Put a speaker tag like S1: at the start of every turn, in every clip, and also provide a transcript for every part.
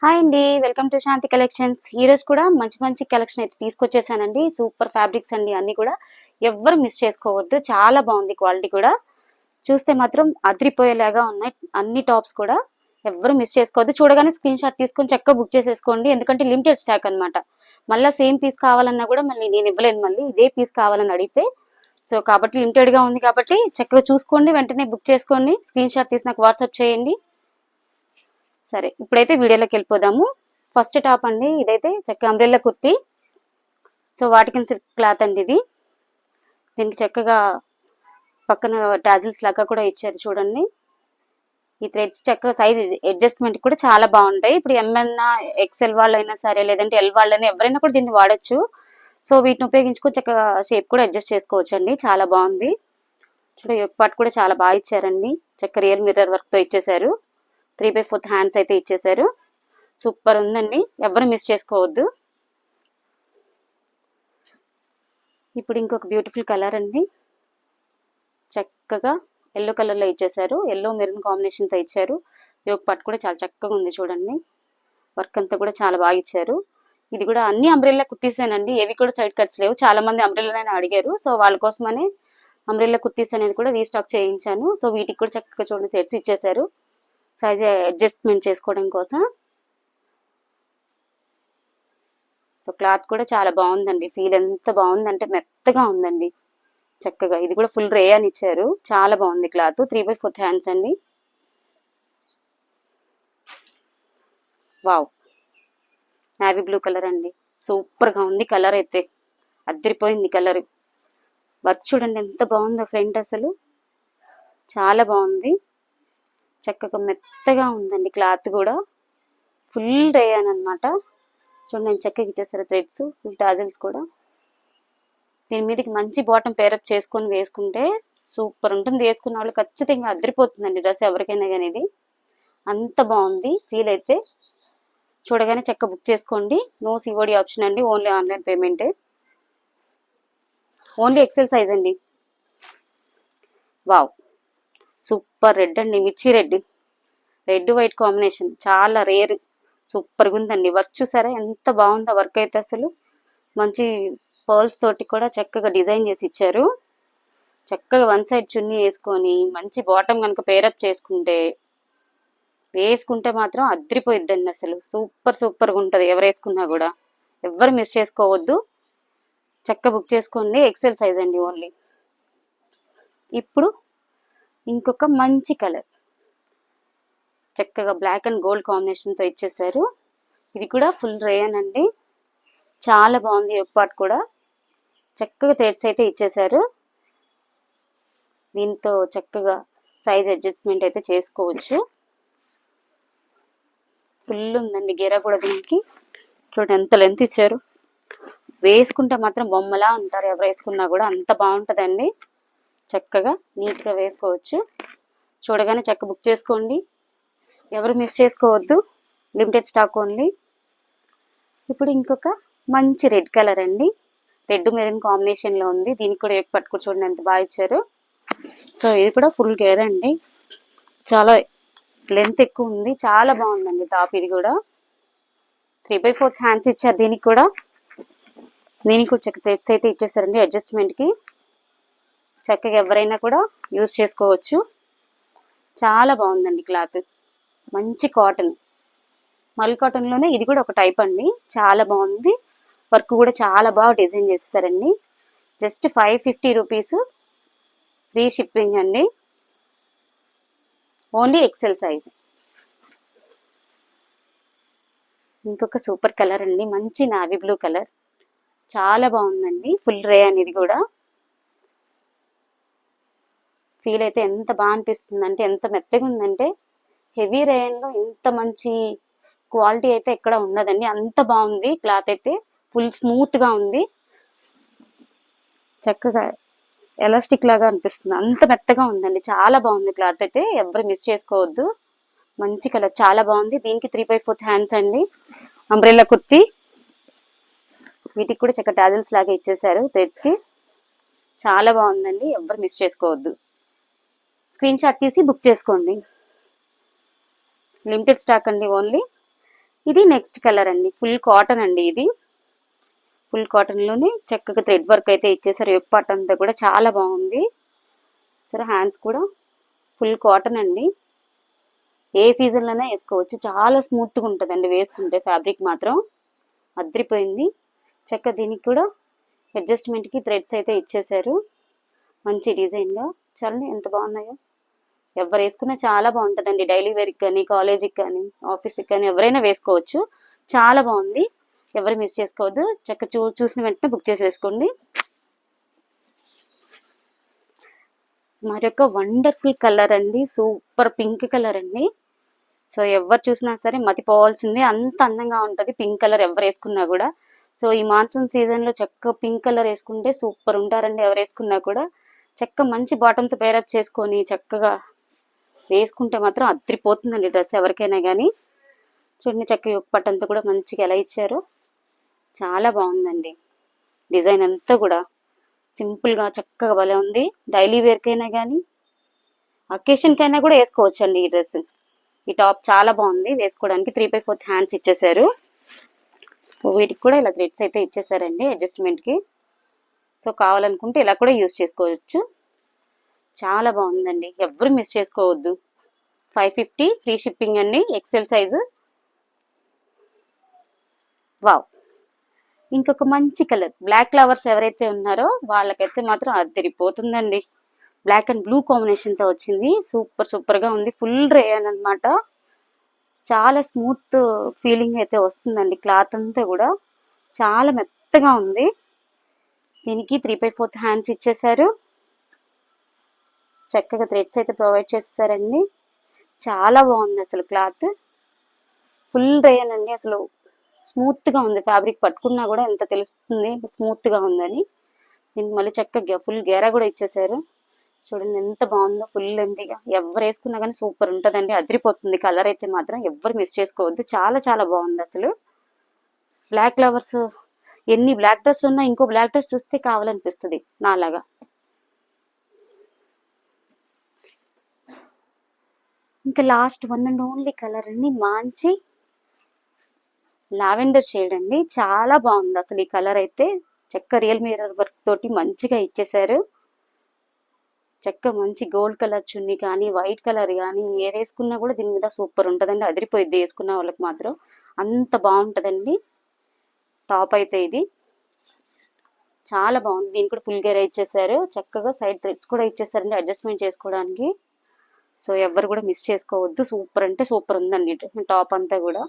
S1: Hi అండి. Welcome to Shanti collections. ఈ రోజు కూడా మంచి మంచి కలెక్షన్ అయితే తీసుకొచ్చేసానండి. సూపర్ ఫ్యాబ్రిక్స్ అండి అన్నీ కూడా. ఎవ్వరు మిస్ చేసుకోవద్దు. చాలా బాగుంది క్వాలిటీ కూడా. చూస్తే మాత్రం అదిరిపోయేలాగా ఉన్నాయి అన్ని టాప్స్ కూడా. ఎవ్వరు మిస్ చేసుకోవద్దు. చూడగానే స్క్రీన్ షాట్ తీసుకొని చక్కగా బుక్ చేసేసుకోండి. ఎందుకంటే లిమిటెడ్ స్టాక్ అన్నమాట. మళ్ళా సేమ్ పీస్ కావాలన్నా కూడా మళ్ళీ నేను ఇవ్వలేను, మళ్ళీ ఇదే పీస్ కావాలని అడిగితే. సో కాబట్టి లిమిటెడ్గా ఉంది కాబట్టి చక్కగా చూసుకోండి, వెంటనే బుక్ చేసుకోండి. స్క్రీన్ షాట్ తీసి నాకు వాట్సాప్ చేయండి. సరే, ఇప్పుడైతే వీడియోలోకి వెళ్ళిపోదాము. ఫస్ట్ టాప్ అండి, ఇదైతే చక్కగా umbrella kurti. So Vatican silk cloth అండి ఇది. దీనికి చక్కగా పక్కన టాజిల్స్ లాగా కూడా ఇచ్చారు చూడండి. ఈ థ్రెడ్స్ చక్కగా సైజ్ అడ్జస్ట్మెంట్ కూడా చాలా బాగుంటాయి. ఇప్పుడు ఎంఎన్ ఎక్సెల్ వాళ్ళైనా సరే, లేదంటే ఎల్ వాళ్ళైనా ఎవరైనా కూడా దీన్ని వాడచ్చు. సో వీటిని ఉపయోగించుకొని చక్కగా షేప్ కూడా అడ్జస్ట్ చేసుకోవచ్చు అండి. చాలా బాగుంది. చూడ యొక్క పార్ట్ కూడా చాలా బాగా ఇచ్చారండి. చక్క రియల్ మిర్రర్ వర్క్తో ఇచ్చేసారు. 3/4 హ్యాండ్స్ అయితే ఇచ్చేసారు. సూపర్ ఉందండి, ఎవరు మిస్ చేసుకోవద్దు. ఇప్పుడు ఇంకొక బ్యూటిఫుల్ కలర్ అండి. చక్కగా ఎల్లో కలర్లో ఇచ్చేసారు. ఎల్లో మెరూన్ కాంబినేషన్తో ఇచ్చారు. యోగ పార్ట్ కూడా చాలా చక్కగా ఉంది చూడండి. వర్క్ అంతా కూడా చాలా బాగా ఇచ్చారు. ఇది కూడా అన్ని అంబ్రెల్లా కుర్తీసేనండి, ఏవి కూడా సైడ్ కట్స్ లేవు. చాలా మంది అంబ్రెల్లానే అడిగారు. సో వాళ్ళ కోసమనే అంబ్రెల్లా కుర్తీస్ అనేది కూడా రీస్టాక్ చేయించాను. సో వీటికి కూడా చక్కగా చూడండి తెచ్చి ఇచ్చేసారు, సైజ్ అడ్జస్ట్మెంట్ చేసుకోవడం కోసం. సో క్లాత్ కూడా చాలా బాగుందండి. ఫీల్ ఎంత బాగుందంటే మెత్తగా ఉందండి చక్కగా. ఇది కూడా ఫుల్ రే అని ఇచ్చారు. చాలా బాగుంది క్లాత్. 3/4 హ్యాండ్స్ అండి. వావ్, నావీ బ్లూ కలర్ అండి. సూపర్గా ఉంది కలర్ అయితే. అద్దరిపోయింది కలర్. వర్క్ చూడండి ఎంత బాగుందో ఫ్రంట్, అసలు చాలా బాగుంది. చక్కగా మెత్తగా ఉందండి క్లాత్ కూడా. ఫుల్ రే అని అనమాట. చూడండి చక్కగా ఇచ్చేసారు థ్రెడ్స్, ఫుల్ టాజిల్స్ కూడా. దీని మీదకి మంచి బాటమ్ పేరప్ చేసుకొని వేసుకుంటే సూపర్ ఉంటుంది. వేసుకున్న వాళ్ళు ఖచ్చితంగా అద్దరిపోతుందండి డ్రెస్ ఎవరికైనా కానీ. ఇది అంత బాగుంది ఫీల్ అయితే. చూడగానే చక్క బుక్ చేసుకోండి. నో సిఓడి ఆప్షన్ అండి, ఓన్లీ ఆన్లైన్ పేమెంటే. ఓన్లీ ఎక్సెల్ సైజ్ అండి. వావ్, సూపర్ రెడ్ అండి, మిర్చి రెడ్. రెడ్ వైట్ కాంబినేషన్ చాలా రేర్. సూపర్గా ఉందండి. వర్క్ చూసారా ఎంత బాగుందో వర్క్ అయితే. అసలు మంచి పర్ల్స్ తోటి కూడా చక్కగా డిజైన్ చేసి ఇచ్చారు. చక్కగా వన్ సైడ్ చున్నీ వేసుకొని మంచి బాటమ్ కనుక పేరప్ చేసుకుంటే మాత్రం అద్దరిపోయిద్దండి. అసలు సూపర్ సూపర్గా ఉంటుంది ఎవరు వేసుకున్నా కూడా. ఎవ్వరు మిస్ చేసుకోవద్దు. చక్క బుక్ చేసుకోండి. ఎక్సెల్ సైజ్ అండి ఓన్లీ. ఇప్పుడు ఇంకొక మంచి కలర్, చక్కగా బ్లాక్ అండ్ గోల్డ్ కాంబినేషన్తో ఇచ్చేసారు. ఇది కూడా ఫుల్ రేయన్ అండి. చాలా బాగుంది. ఒక పార్ట్ కూడా చక్కగా థ్రెడ్స్ అయితే ఇచ్చేసారు. దీంతో చక్కగా సైజ్ అడ్జస్ట్మెంట్ అయితే చేసుకోవచ్చు. ఫుల్ ఉందండి గేరా కూడా దీనికి. చూడండి ఎంత లెంత్ ఇచ్చారు. వేసుకుంటే మాత్రం బొమ్మలా ఉంటారు ఎవరు వేసుకున్నా కూడా. అంత బాగుంటుందండి. చక్కగా నీట్గా వేసుకోవచ్చు. చూడగానే చక్క బుక్ చేసుకోండి, ఎవరు మిస్ చేసుకోవద్దు. Limited stock only. ఇప్పుడు ఇంకొక మంచి రెడ్ కలర్ అండి. రెడ్ మెరూన్ కాంబినేషన్లో ఉంది. దీనికి కూడా పట్టుకుని చూడండి ఎంత బాగా ఇచ్చారు. సో ఇది కూడా ఫుల్ గేర్ అండి. చాలా లెంత్ ఎక్కువ ఉంది. చాలా బాగుందండి టాప్. ఇది కూడా 3/4 హ్యాండ్స్ ఇచ్చారు. దీనికి కూడా చక్క థ్రెడ్స్ అయితే ఇచ్చేసారండి అడ్జస్ట్మెంట్కి. చక్కగా ఎవరైనా కూడా యూజ్ చేసుకోవచ్చు. చాలా బాగుందండి క్లాత్. మంచి కాటన్, మల్ కాటన్లోనే ఇది కూడా ఒక టైప్ అండి. చాలా బాగుంది. వర్క్ కూడా చాలా బాగా డిజైన్ చేస్తారండి. జస్ట్ 550 రూపీస్, ఫ్రీ షిప్పింగ్ అండి. Only XL size. ఇంకొక సూపర్ కలర్ అండి, మంచి నావీ బ్లూ కలర్. చాలా బాగుందండి. ఫుల్ రే అనేది కూడా. ఫీల్ అయితే ఎంత బాగా అనిపిస్తుంది అంటే, ఎంత మెత్తగా ఉందంటే, హెవీ రేయన్లో ఇంత మంచి క్వాలిటీ అయితే ఎక్కడ ఉండదండి. అంత బాగుంది క్లాత్ అయితే. ఫుల్ స్మూత్గా ఉంది. చక్కగా ఎలాస్టిక్ లాగా అనిపిస్తుంది, అంత మెత్తగా ఉందండి. చాలా బాగుంది క్లాత్ అయితే. ఎవరు మిస్ చేసుకోవద్దు. మంచి కలర్, చాలా బాగుంది. దీనికి 3/4 హ్యాండ్స్ అండి. అంబ్రెల్లా కుర్తీ. వీటికి కూడా చక్క టాజిల్స్ లాగా ఇచ్చేసారు థ్రెడ్స్కి. చాలా బాగుందండి. ఎవరు మిస్ చేసుకోవద్దు. స్క్రీన్ షాట్ తీసి బుక్ చేసుకోండి. లిమిటెడ్ స్టాక్ అండి ఓన్లీ. ఇది నెక్స్ట్ కలర్ అండి, ఫుల్ కాటన్ అండి. ఇది ఫుల్ కాటన్ లోనే చక్కగా థ్రెడ్ వర్క్ అయితే ఇచ్చేసారు. యోక్ పార్ట్ అంతా కూడా చాలా బాగుంది. సరే హ్యాండ్స్ కూడా ఫుల్ కాటన్ అండి. ఏ సీజన్ లోనే వేసుకోవచ్చు. చాలా స్మూత్ గా ఉంటుందండి వేసుకుంటే. ఫ్యాబ్రిక్ మాత్రం అద్రిపోయింది. చక్క దీనికి కూడా అడ్జస్ట్మెంట్ కి థ్రెడ్స్ అయితే ఇచ్చేసారు. మంచి డిజైన్ గా. చూడండి ఎంత బాగున్నాయో. ఎవరు వేసుకున్నా చాలా బాగుంటుందండి. డైలీ వేర్కి కానీ, కాలేజీకి కానీ, ఆఫీస్కి కానీ ఎవరైనా వేసుకోవచ్చు. చాలా బాగుంది. ఎవరు మిస్ చేసుకోవద్దు. చక్క చూసిన వెంటనే బుక్ చేసేసుకోండి. మరొక వండర్ఫుల్ కలర్ అండి, సూపర్ పింక్ కలర్ అండి. సో ఎవరు చూసినా సరే మతిపోవాల్సిందే, అంత అందంగా ఉంటుంది పింక్ కలర్ ఎవరు వేసుకున్నా కూడా. సో ఈ మాన్సూన్ సీజన్ లో చక్క పింక్ కలర్ వేసుకుంటే సూపర్ ఉంటారండి. ఎవరు వేసుకున్నా కూడా చక్క మంచి బాటంతో పేరప్ చేసుకొని చక్కగా వేసుకుంటే మాత్రం అద్రిపోతుందండి డ్రెస్ ఎవరికైనా కానీ. చూడండి చక్క యోక్ పట్టు అంతా కూడా మంచిగా ఎలా ఇచ్చారో, చాలా బాగుందండి. డిజైన్ అంతా కూడా సింపుల్గా చక్కగా భలే ఉంది. డైలీ వేర్కైనా కానీ అకేషన్కైనా కూడా వేసుకోవచ్చు అండి ఈ డ్రెస్. ఈ టాప్ చాలా బాగుంది వేసుకోవడానికి. 3/4 హ్యాండ్స్ ఇచ్చేసారు. సో వీటికి కూడా ఇలా థ్రెడ్స్ అయితే ఇచ్చేసారండి అడ్జస్ట్మెంట్కి. సో కావాలనుకుంటే ఇలా కూడా యూజ్ చేసుకోవచ్చు. చాలా బాగుందండి, ఎవరు మిస్ చేసుకోవద్దు. 550 ఫ్రీ షిప్పింగ్ అండి, ఎక్సెల్ సైజు. వావ్, ఇంకొక మంచి కలర్. బ్లాక్ లవర్స్ ఎవరైతే ఉన్నారో వాళ్ళకైతే మాత్రం అదిరిపోతుందండి. బ్లాక్ అండ్ బ్లూ కాంబినేషన్ తో వచ్చింది. సూపర్ సూపర్ గా ఉంది. ఫుల్ రేయన్ అనమాట. చాలా స్మూత్ ఫీలింగ్ అయితే వస్తుందండి. క్లాత్ అంతా కూడా చాలా మెత్తగా ఉంది. దీనికి 3/4 హ్యాండ్స్ ఇచ్చేసారు. చక్కగా థ్రెడ్స్ అయితే ప్రొవైడ్ చేస్తారండి. చాలా బాగుంది అసలు క్లాత్. ఫుల్ రేయన్ అండి. అసలు స్మూత్ గా ఉంది. ఫ్యాబ్రిక్ పట్టుకున్నా కూడా ఎంత తెలుస్తుంది స్మూత్ గా ఉందని. దీనికి మళ్ళీ చక్కగా ఫుల్ గేరా కూడా ఇచ్చేసారు. చూడండి ఎంత బాగుందో. ఫుల్ లెంతీగా ఎవరు వేసుకున్నా కానీ సూపర్ ఉంటుందండి. అదిరిపోతుంది. కలర్ అయితే మాత్రం ఎవరు మిస్ చేసుకోవద్దు. చాలా చాలా బాగుంది అసలు. బ్లాక్ ఫ్లవర్స్ ఎన్ని బ్లాక్ డ్రెస్లు ఉన్నా ఇంకో బ్లాక్ డ్రెస్ చూస్తే కావాలనిపిస్తుంది నాలాగా. ఇంకా last one and only colour అండి, మంచి లావెండర్ షేడ్ అండి. చాలా బాగుంది అసలు ఈ కలర్ అయితే. చక్క రియల్ మిర్రర్ వర్క్ తోటి మంచిగా ఇచ్చేసారు. చక్క మంచి గోల్డ్ కలర్ చున్నీ కానీ, వైట్ కలర్ కానీ ఏది వేసుకున్నా కూడా దీని మీద సూపర్ ఉంటుందండి. అదిరిపోయిద్ది వేసుకున్న వాళ్ళకి మాత్రం. అంత బాగుంటుందండి టాప్ అయితే. ఇది చాలా బాగుంది. దీనికి కూడా ఫుల్ గేర్ ఇచ్చేసారు. చక్కగా సైడ్ థ్రెడ్స్ కూడా ఇచ్చేసారండి అడ్జస్ట్మెంట్ చేసుకోవడానికి. సో ఎవరు కూడా మిస్ చేసుకోవద్దు. సూపర్ అంటే సూపర్ ఉందండి టాప్ అంతా కూడా.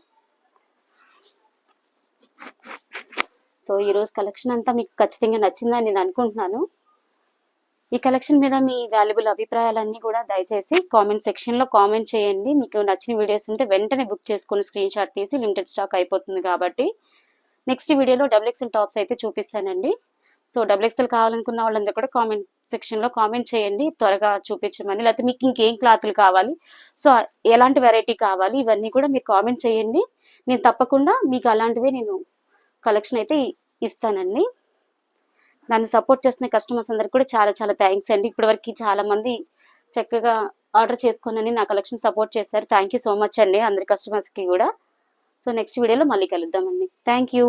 S1: సో ఈరోజు కలెక్షన్ అంతా మీకు ఖచ్చితంగా నచ్చిందని నేను అనుకుంటున్నాను. ఈ కలెక్షన్ మీద మీ వాల్యుబుల్ అభిప్రాయాలన్నీ కూడా దయచేసి కామెంట్ సెక్షన్లో కామెంట్ చేయండి. మీకు నచ్చిన వీడియోస్ ఉంటే వెంటనే బుక్ చేసుకుని స్క్రీన్ షాట్ తీసి, లిమిటెడ్ స్టాక్ అయిపోతుంది కాబట్టి. నెక్స్ట్ వీడియోలో XXL టాప్స్ అయితే చూపిస్తానండి. సో XXL కావాలనుకున్న వాళ్ళందరూ కూడా కామెంట్ సెక్షన్లో కామెంట్ చేయండి, త్వరగా చూపించమని. లేకపోతే మీకు ఇంకేం క్లాతులు కావాలి, సో ఎలాంటి వెరైటీ కావాలి, ఇవన్నీ కూడా మీరు కామెంట్ చేయండి. నేను తప్పకుండా మీకు అలాంటివే నేను కలెక్షన్ అయితే ఇస్తానండి. నన్ను సపోర్ట్ చేస్తున్న కస్టమర్స్ అందరికి కూడా చాలా చాలా థ్యాంక్స్ అండి. ఇప్పటివరకు చాలా మంది చక్కగా ఆర్డర్ చేసుకుని నా కలెక్షన్ సపోర్ట్ చేశారు. థ్యాంక్ యూ సో మచ్ అండి అందరి కస్టమర్స్కి కూడా. సో నెక్స్ట్ వీడియోలో మళ్ళీ కలుద్దామండి. Thank you.